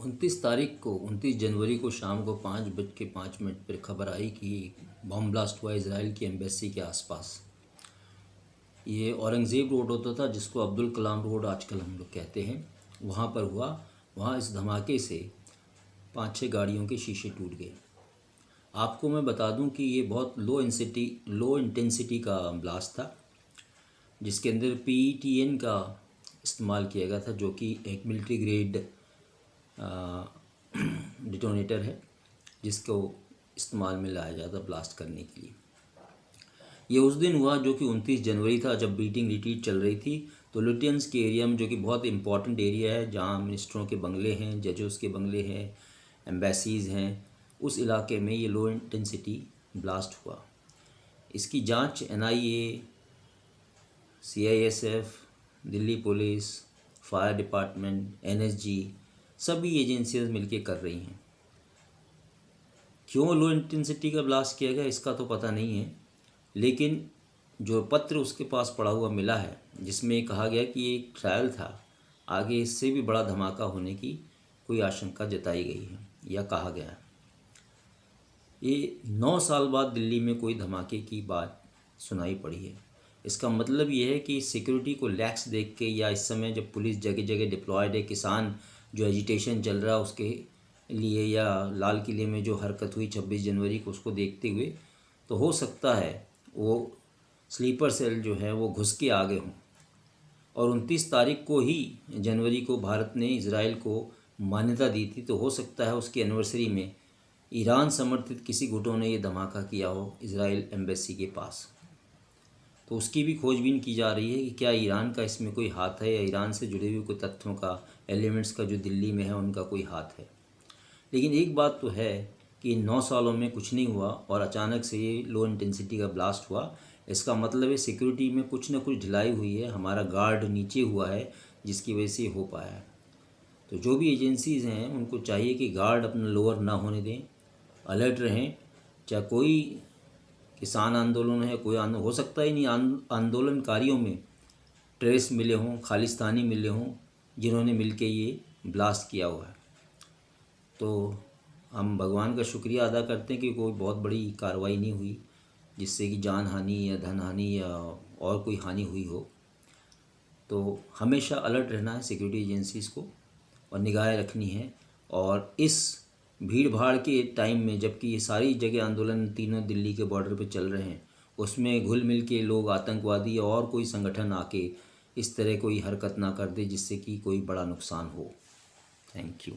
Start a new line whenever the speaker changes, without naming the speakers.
29 जनवरी को शाम को 5:05 पर खबर आई कि बम ब्लास्ट हुआ इजराइल की एम्बेसी के आसपास। ये औरंगज़ेब रोड होता था, जिसको अब्दुल कलाम रोड आजकल हम लोग कहते हैं, वहाँ पर हुआ। वहाँ इस धमाके से 5-6 गाड़ियों के शीशे टूट गए। आपको मैं बता दूं कि ये बहुत लो इंटेंसिटी का ब्लास्ट था, जिसके अंदर PETN का इस्तेमाल किया गया था, जो कि एक मिलिट्री ग्रेड डिटोनेटर है, जिसको इस्तेमाल में लाया जाता ब्लास्ट करने के लिए। ये उस दिन हुआ जो कि 29 जनवरी था, जब बीटिंग रिट्रीट चल रही थी। तो लुटियंस के एरिया में, जो कि बहुत इंपॉर्टेंट एरिया है, जहाँ मिनिस्टरों के बंगले हैं, जजेस के बंगले हैं, एम्बेसीज़ हैं, उस इलाके में ये लो इंटेंसिटी ब्लास्ट हुआ। इसकी जांच NIA, CISF, Delhi police, fire department, NSG, सभी एजेंसियाँ मिलकर कर रही हैं। क्यों लो इंटेंसिटी का ब्लास्ट किया गया इसका तो पता नहीं है, लेकिन जो पत्र उसके पास पड़ा हुआ मिला है, जिसमें कहा गया कि ये एक ट्रायल था, आगे इससे भी बड़ा धमाका होने की कोई आशंका जताई गई है या कहा गया है। ये 9 साल बाद दिल्ली में कोई धमाके की बात सुनाई पड़ी है। इसका मतलब ये है कि सिक्योरिटी को लैक्स देख के, या इस समय जब पुलिस जगह जगह डिप्लॉयड है, किसान जो एजिटेशन चल रहा है उसके लिए, या लाल किले में जो हरकत हुई 26 जनवरी को, उसको देखते हुए तो हो सकता है वो स्लीपर सेल जो है वो घुस के आगे हों। और 29 तारीख को ही जनवरी को भारत ने इजराइल को मान्यता दी थी, तो हो सकता है उसकी एनिवर्सरी में ईरान समर्थित किसी गुटों ने ये धमाका किया हो इजराइल एम्बेसी के पास। तो उसकी भी खोजबीन की जा रही है कि क्या ईरान का इसमें कोई हाथ है, या ईरान से जुड़े हुए कोई तथ्यों का, एलिमेंट्स का जो दिल्ली में है उनका कोई हाथ है। लेकिन एक बात तो है कि 9 सालों में कुछ नहीं हुआ और अचानक से ये लो इंटेंसिटी का ब्लास्ट हुआ। इसका मतलब है सिक्योरिटी में कुछ ना कुछ ढिलाई हुई है, हमारा गार्ड नीचे हुआ है, जिसकी वजह से हो पाया है। तो जो भी एजेंसीज़ हैं उनको चाहिए कि गार्ड अपना लोअर ना होने दें, अलर्ट रहें। चाहे कोई किसान आंदोलन है, कोई हो सकता ही नहीं आंदोलनकारियों में ट्रेस मिले हों, खालिस्तानी मिले हों, जिन्होंने मिलके ये ब्लास्ट किया हुआ है। तो हम भगवान का शुक्रिया अदा करते हैं कि कोई बहुत बड़ी कार्रवाई नहीं हुई जिससे कि जान हानि या धन हानि या और कोई हानि हुई हो। तो हमेशा अलर्ट रहना है सिक्योरिटी एजेंसीज़ को, और निगाहें रखनी है। और इस भीड़ भाड़ के टाइम में, जबकि ये सारी जगह आंदोलन तीनों दिल्ली के बॉर्डर पे चल रहे हैं, उसमें घुल मिल के लोग, आतंकवादी और कोई संगठन आके इस तरह कोई हरकत ना कर दे जिससे कि कोई बड़ा नुकसान हो। Thank you.